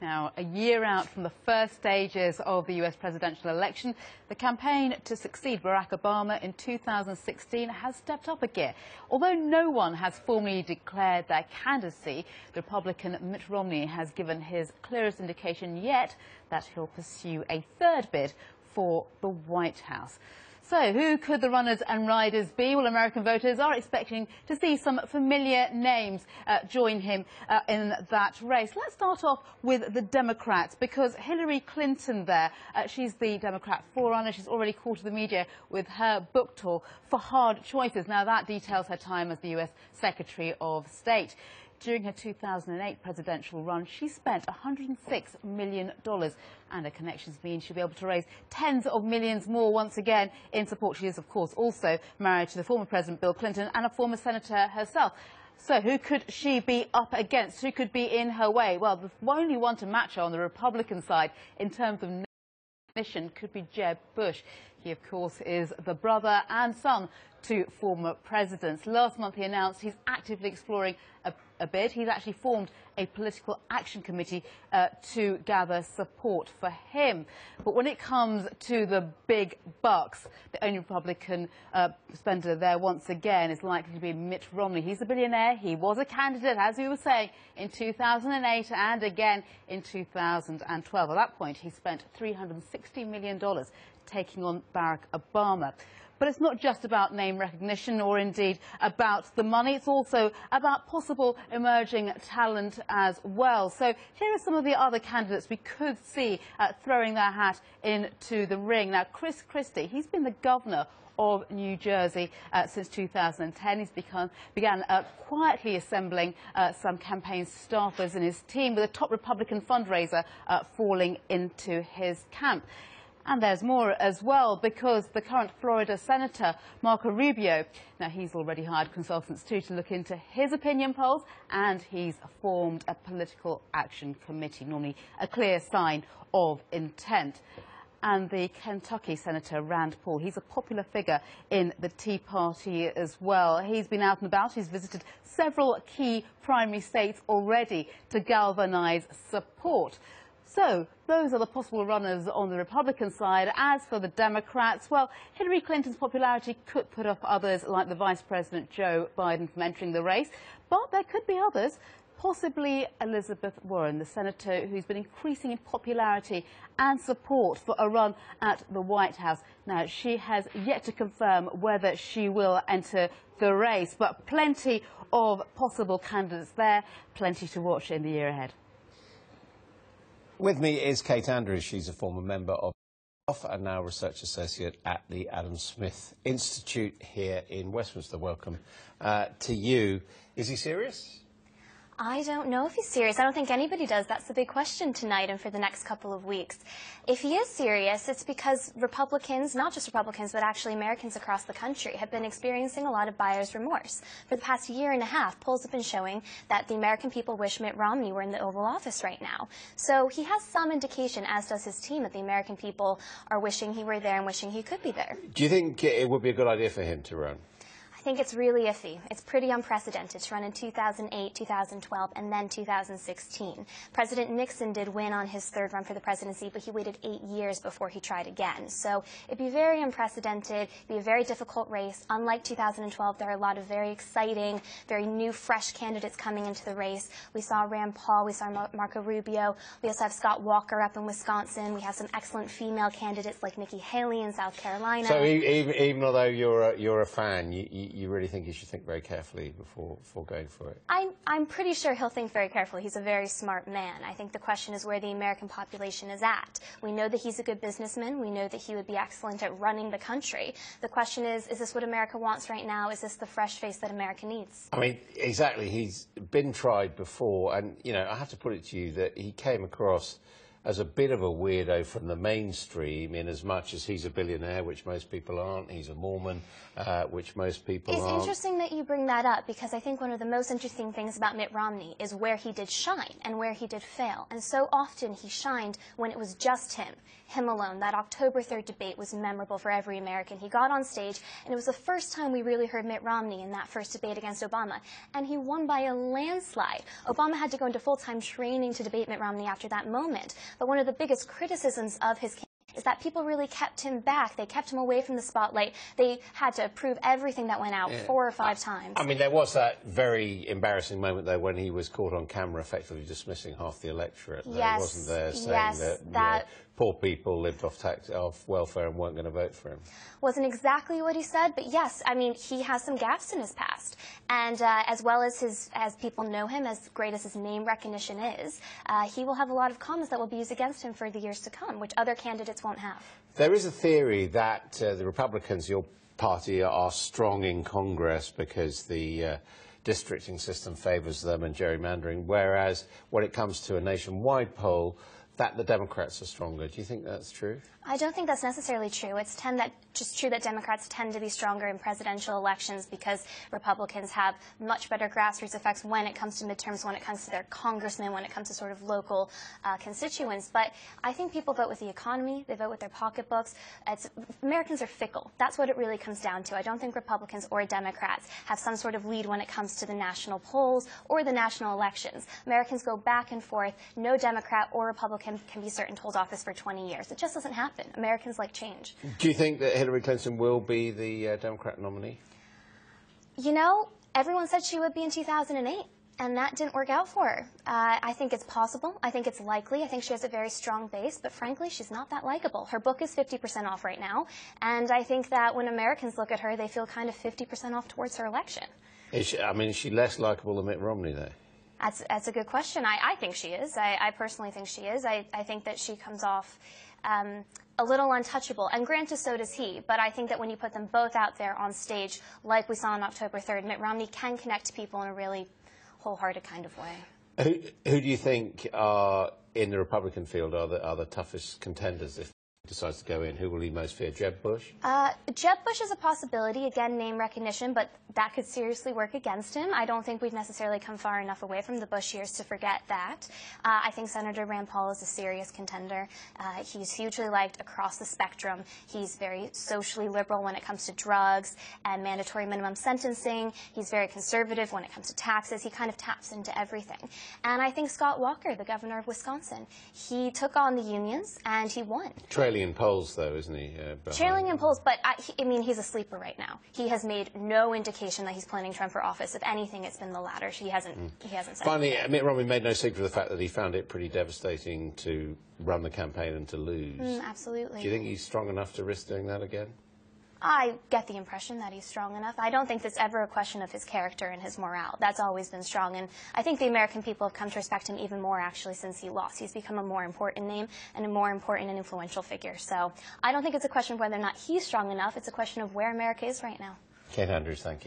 Now, a year out from the first stages of the US presidential election, the campaign to succeed Barack Obama in 2016 has stepped up a gear. Although no one has formally declared their candidacy, the Republican Mitt Romney has given his clearest indication yet that he'll pursue a third bid for the White House. So, who could the runners and riders be? Well, American voters are expecting to see some familiar names join him in that race. Let's start off with the Democrats, because Hilary Clinton there, she's the Democrat forerunner. She's already called to the media with her book tour for hard choices. Now, that details her time as the US Secretary of State. During her 2008 presidential run, she spent $106 million, and her connections mean she'll be able to raise tens of millions more once again in support. She is, of course, also married to the former President Bill Clinton and a former senator herself. So who could she be up against? Who could be in her way? Well, the only one to match her on the Republican side in terms of mission could be Jeb Bush. He, of course, is the brother and son to former presidents. Last month, he announced he's actively exploring a bid. He's actually formed a political action committee to gather support for him. But when it comes to the big bucks, the only Republican spender there once again is likely to be Mitt Romney. He's a billionaire. He was a candidate, as we were saying, in 2008 and again in 2012. At that point, he spent $360 million taking on Barack Obama. But it's not just about name recognition or indeed about the money. It's also about possible emerging talent as well. So here are some of the other candidates we could see throwing their hat into the ring. Now, Christie, he's been the governor of New Jersey since 2010. He's began quietly assembling some campaign staffers in his team, with a top Republican fundraiser falling into his camp. And there's more as well, because the current Florida Senator, Marco Rubio, now he's already hired consultants too to look into his opinion polls, and he's formed a political action committee, normally a clear sign of intent. And the Kentucky Senator, Rand Paul, he's a popular figure in the Tea Party as well. He's been out and about. He's visited several key primary states already to galvanize support. So, those are the possible runners on the Republican side. As for the Democrats, well, Hillary Clinton's popularity could put off others like the Vice President Joe Biden from entering the race. But there could be others, possibly Elizabeth Warren, the senator who's been increasing in popularity and support for a run at the White House. Now, she has yet to confirm whether she will enter the race, but plenty of possible candidates there, plenty to watch in the year ahead. With me is Kate Andrews. She's a former member of and now research associate at the Adam Smith Institute here in Westminster. Welcome to you. Is he serious? I don't know if he's serious. I don't think anybody does. That's the big question tonight and for the next couple of weeks. If he is serious, it's because Republicans, not just Republicans, but actually Americans across the country, have been experiencing a lot of buyer's remorse. For the past year and a half, polls have been showing that the American people wish Mitt Romney were in the Oval Office right now. So he has some indication, as does his team, that the American people are wishing he were there and wishing he could be there. Do you think it would be a good idea for him to run? I think it's really iffy. It's pretty unprecedented to run in 2008, 2012, and then 2016. President Nixon did win on his third run for the presidency, but he waited 8 years before he tried again. So it'd be very unprecedented, be a very difficult race. Unlike 2012, there are a lot of very exciting, very new, fresh candidates coming into the race. We saw Rand Paul, we saw Marco Rubio, we also have Scott Walker up in Wisconsin. We have some excellent female candidates like Nikki Haley in South Carolina. So even although you're a fan, you really think he should think very carefully before going for it? I'm pretty sure he'll think very carefully. He's a very smart man. I think the question is where the American population is at. We know that he's a good businessman. We know that he would be excellent at running the country. The question is this what America wants right now? Is this the fresh face that America needs? I mean, exactly. He's been tried before, and, you know, I have to put it to you that he came across as a bit of a weirdo from the mainstream, in as much as he's a billionaire, which most people aren't, he's a Mormon, which most people aren't. It's interesting that you bring that up, because I think one of the most interesting things about Mitt Romney is where he did shine and where he did fail. And so often he shined when it was just him alone. That October 3rd debate was memorable for every American. He got on stage, and it was the first time we really heard Mitt Romney in that first debate against Obama, and he won by a landslide. Obama had to go into full-time training to debate Mitt Romney after that moment. But one of the biggest criticisms of his campaign is that people really kept him back. They kept him away from the spotlight. They had to approve everything that went out 4 or 5 times. I mean, there was that very embarrassing moment, though, when he was caught on camera effectively dismissing half the electorate. Yes, wasn't there, saying that poor people lived off welfare and weren't going to vote for him. Wasn't exactly what he said, but yes, I mean, he has some gaffes in his past. And as well as people know him, as great as his name recognition is, he will have a lot of comments that will be used against him for the years to come, which other candidates won't have. There is a theory that the Republicans, your party, are strong in Congress because the districting system favours them and gerrymandering, whereas when it comes to a nationwide poll, that the Democrats are stronger. Do you think that's true? I don't think that's necessarily true. It's just true that Democrats tend to be stronger in presidential elections because Republicans have much better grassroots effects when it comes to midterms, when it comes to their congressmen, when it comes to sort of local constituents. But I think people vote with the economy. They vote with their pocketbooks. Americans are fickle. That's what it really comes down to. I don't think Republicans or Democrats have some sort of lead when it comes to the national polls or the national elections. Americans go back and forth. No Democrat or Republican can be certain to hold office for 20 years. It just doesn't happen. Americans like change. Do you think that Hilary Clinton will be the Democrat nominee? You know, everyone said she would be in 2008, and that didn't work out for her. I think it's possible. I think it's likely. I think she has a very strong base, but frankly, she's not that likable. Her book is 50% off right now, and I think that when Americans look at her, they feel kind of 50% off towards her election. Is she less likable than Mitt Romney, though? That's a good question. I think she is. I personally think she is. I think that she comes off a little untouchable, and granted, so does he, but I think that when you put them both out there on stage, like we saw on October 3rd, Mitt Romney can connect to people in a really wholehearted kind of way. Who do you think are, in the Republican field, are the toughest contenders if he decides to go in? Who will he most fear, Jeb Bush? Jeb Bush is a possibility, again, name recognition, but that could seriously work against him. I don't think we've necessarily come far enough away from the Bush years to forget that. I think Senator Rand Paul is a serious contender. He's hugely liked across the spectrum. He's very socially liberal when it comes to drugs and mandatory minimum sentencing. He's very conservative when it comes to taxes. He kind of taps into everything. And I think Scott Walker, the governor of Wisconsin, he took on the unions and he won. Trailing in polls, though, isn't he? Trailing in polls, but I mean, he's a sleeper right now. He has made no indication that he's planning to run for office. If anything, it's been the latter. He hasn't said. Finally, Mitt Romney made no secret of the fact that he found it pretty devastating to run the campaign and to lose. Absolutely. Do you think he's strong enough to risk doing that again? I get the impression that he's strong enough. I don't think it's ever a question of his character and his morale. That's always been strong, and I think the American people have come to respect him even more, actually, since he lost. He's become a more important name and a more important and influential figure. So I don't think it's a question of whether or not he's strong enough. It's a question of where America is right now. Kate Andrews, thank you.